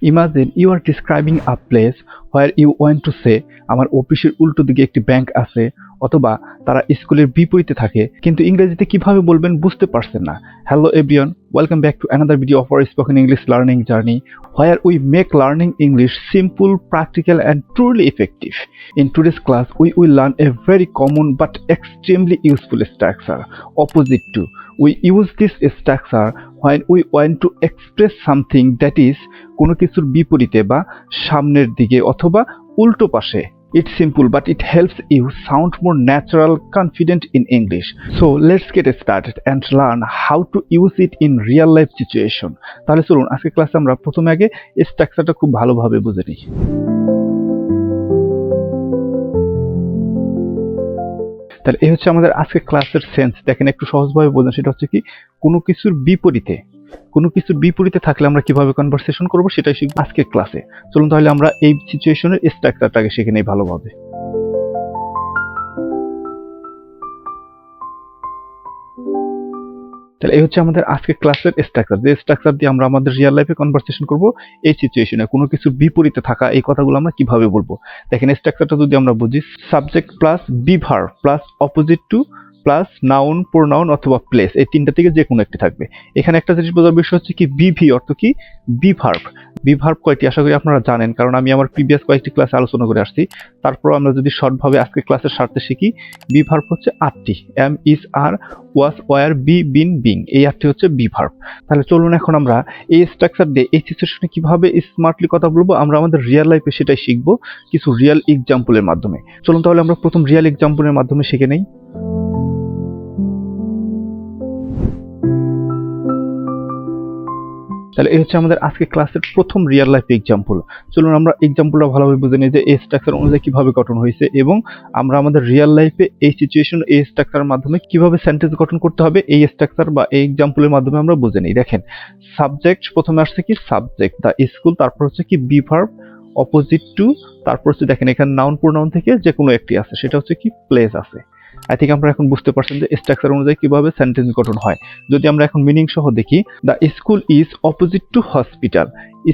Imagine you are describing a place where you want to say আমার অফিসের উল্টো দিকে একটি ব্যাংক আছে, অথবা তারা স্কুলের বিপরীতে থাকে, কিন্তু ইংরেজিতে কিভাবে বলবেন বুঝতে পারছেন না। Hello everyone, welcome back to another video of our spoken English learning journey, where we make learning English simple, practical and truly effective. In today's class, we will learn a very common but extremely useful structure, opposite to. We use this structure when we want to express something that is কোনো কিছুর বিপরীতে বা সামনের দিকে অথবা উল্টো পাশে। It's simple but it helps you sound more natural, confident in English. So let's get started and learn how to use it in real life situation. তাহলে চলুন আজকে ক্লাসে আমরা প্রথমে আগে এই স্ট্রাকচারটা খুব ভালোভাবে বুঝে নিই। তাহলে এই হচ্ছে আমাদের আজকে ক্লাসের সেন্স। দেখেন একটু সহজভাবে বোঝেন, সেটা হচ্ছে কি কোনো কিছুর বিপরীতে থাকলে আমরা কিভাবে কনভারসেশন করব সেটাই শিখব আজকের ক্লাসে। চলুন তাহলে আমরা এই সিচুয়েশনের স্ট্রাকচারটাকে শিখে নেই ভালোভাবে। তাহলে এই হচ্ছে আমাদের আজকে ক্লাসের স্ট্রাকচার, যে স্ট্রাকচার দিয়ে আমরা আমাদের রিয়েল লাইফে কনভারসেশন করব এই সিচুয়েশনে কোনো কিছুর বিপরীতে থাকা এই কথাগুলো আমরা কিভাবে বলবো। দেখেন স্ট্রাকচারটা যদি আমরা বুঝি, subject plus be verb plus opposite to plus noun, pronoun অথবা প্লেস, এই তিনটা থেকে যে কোনো একটি থাকবে। এখানে একটা জিনিস বোঝার বিষয় হচ্ছে কি বিভি অর্থ কি বি ভার্ব। বি ভার্ব কয়টি আশা করি আপনারা জানেন, কারণ আমি আমার প্রিভিয়াস কয়েকটি ক্লাসে আলোচনা করে আসছি। তারপর আমরা যদি শর্টভাবে আজকে ক্লাসের স্বার্থে শিখি, বি ভার্ব হচ্ছে 8টি, am is are was were be been being, এই 8টি হচ্ছে বি ভার্ব। তাহলে চলুন এখন আমরা এই স্ট্রাকচার দিয়ে এই সিচুয়েশনে কিভাবে স্মার্টলি কথা বলবো আমরা আমাদের রিয়েল লাইফে সেটাই শিখবো কিছু রিয়েল এক্সাম্পলের মাধ্যমে। চলুন তাহলে আমরা প্রথম রিয়েল এক্সাম্পলের মাধ্যমে শিখে নেই। তাহলে এই হচ্ছে আমাদের আজকে ক্লাসের প্রথম রিয়েল লাইফ এক্সাম্পল। চলুন আমরা এক্সাম্পলটা ভালোভাবে বুঝে নিই যে এই স্ট্রাকচার অনুযায়ী কিভাবে গঠন হয়েছে এবং আমরা আমাদের রিয়েল লাইফে এই সিচুয়েশন এই স্ট্রাকচারের মাধ্যমে কিভাবে সেন্টেন্স গঠন করতে হবে এই স্ট্রাকচার বা এই এক্সাম্পলের মাধ্যমে আমরা বুঝে নিই। দেখেন সাবজেক্ট প্রথমে আসছে কি সাবজেক্ট দ্য স্কুল, তারপর হচ্ছে কি বি ভার্ব অপোজিট টু, তারপর হচ্ছে দেখেন এখানে নাউন প্রোনাউন থেকে যে কোনো একটি আছে, সেটা হচ্ছে কি প্লেস আছে। আই থিঙ্ক আমরা এখন বুঝতে পারছেন যে স্ট্রাকচার অনুযায়ী কিভাবে সেন্টেন্স গঠন হয়। যদি আমরা এখন মিনিং সহ দেখি, the school is opposite to hospital,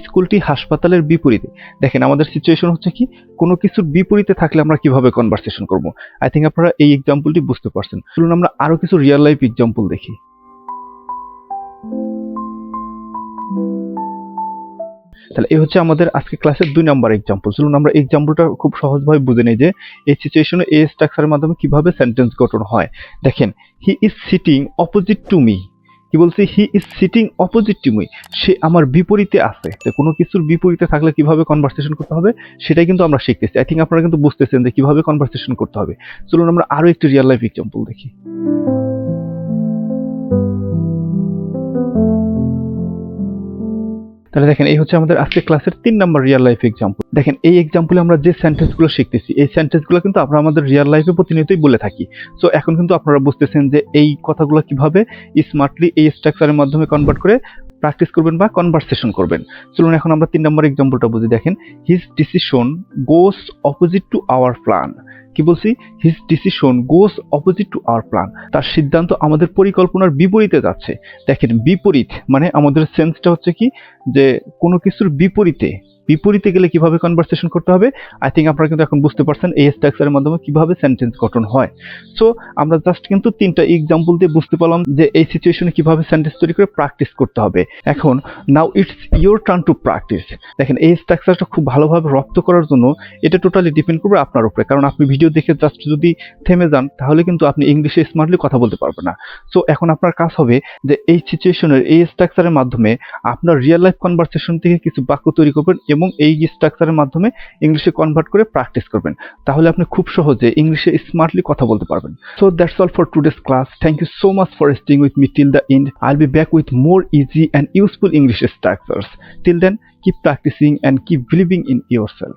স্কুলটি হাসপাতালের বিপরীতে। দেখেন আমাদের সিচুয়েশন হচ্ছে কি কোনো কিছুর বিপরীতে থাকলে আমরা কিভাবে কনভারসেশন করব। আই থিঙ্ক আপনারা এই এক্সাম্পলটি বুঝতে পারছেন। চলুন আমরা আরো কিছু রিয়েল লাইফ এক্সাম্পল দেখি। তাহলে এই হচ্ছে আমাদের আজকে ক্লাসের 2 নম্বর এক্সাম্পল। চলুন আমরা এক্সাম্পলটা খুব সহজভাবে বুঝে নেই যে এই সিচুয়েশনে এই স্ট্রাকচারের মাধ্যমে কিভাবে সেন্টেন্স গঠন হয়। দেখেন he is sitting opposite to me, কি বলছি he is sitting opposite to me, সে আমার বিপরীতে আছে। তো কোনো কিছুর বিপরীতে থাকলে কিভাবে কনভারসেশন করতে হবে সেটাই কিন্তু আমরা শিখতেছি। আই থিঙ্ক আপনারা কিন্তু বুঝতেছেন যে কিভাবে কনভারসেশন করতে হবে। চলুন আমরা আরো একটি রিয়েল লাইফ এক্সাম্পল দেখি। তাহলে দেখেন এই হচ্ছে আমাদের আজকে ক্লাসের 3 নম্বর রিয়েল লাইফ এক্সাম্পল। দেখেন এই এক্সাম্পলে আমরা যে সেন্টেন্সগুলো শিখতেছি এই সেন্টেন্সগুলো কিন্তু আমরা আমাদের রিয়েল লাইফে প্রতিনিয়তই বলে থাকি। সো এখন কিন্তু আপনারা বুঝতেছেন যে এই কথাগুলো কিভাবে স্মার্টলি এই স্ট্রাকচারের মাধ্যমে কনভার্ট করে প্র্যাকটিস করবেন বা কনভারসেশন করবেন। চলুন এখন আমরা 3 নম্বর এক্সাম্পলটা বুঝি। দেখেন his decision goes opposite to our plan, কি বলছি his decision goes opposite to our plan, তার সিদ্ধান্ত আমাদের পরিকল্পনার বিপরীতে যাচ্ছে। দেখেন বিপরীত মানে আমাদের সেন্সটা হচ্ছে কি যে কোনো কিছুর বিপরীতে গেলে কিভাবে কনভারসেশন করতে হবে। আই থিঙ্ক আপনারা কিন্তু এখন বুঝতে পারছেন এই স্ট্রাকচারের মাধ্যমে কিভাবে সেন্টেন্স গঠন হয়। সো আমরা জাস্ট কিন্তু 3টা এক্সাম্পল দিয়ে বুঝতে পারলাম যে এই সিচুয়েশনে কিভাবে সেন্টেন্স তৈরি করে প্র্যাকটিস করতে হবে। এখন now it's your turn to practice. দেখেন এই স্ট্রাকচারটা খুব ভালোভাবে রপ্ত করার জন্য এটা টোটালি ডিপেন্ড করবে আপনার উপরে, কারণ আপনি ভিডিও দেখে জাস্ট যদি থেমে যান তাহলে কিন্তু আপনি ইংলিশে স্মার্টলি কথা বলতে পারবেন না। সো এখন আপনার কাজ হবে যে এই সিচুয়েশনের এই স্ট্রাকচারের মাধ্যমে আপনার রিয়েল লাইফ কনভারসেশন থেকে কিছু বাক্য তৈরি করবেন এবং এই স্ট্রাকচারের মাধ্যমে ইংলিশে কনভার্ট করে প্র্যাকটিস করবেন। তাহলে আপনি খুব সহজে ইংলিশে স্মার্টলি কথা বলতে পারবেন। So that's all for today's class. Thank you so much for staying with me till the end. I'll be back with more easy and useful English structures. Till then, keep practicing and keep believing in yourself.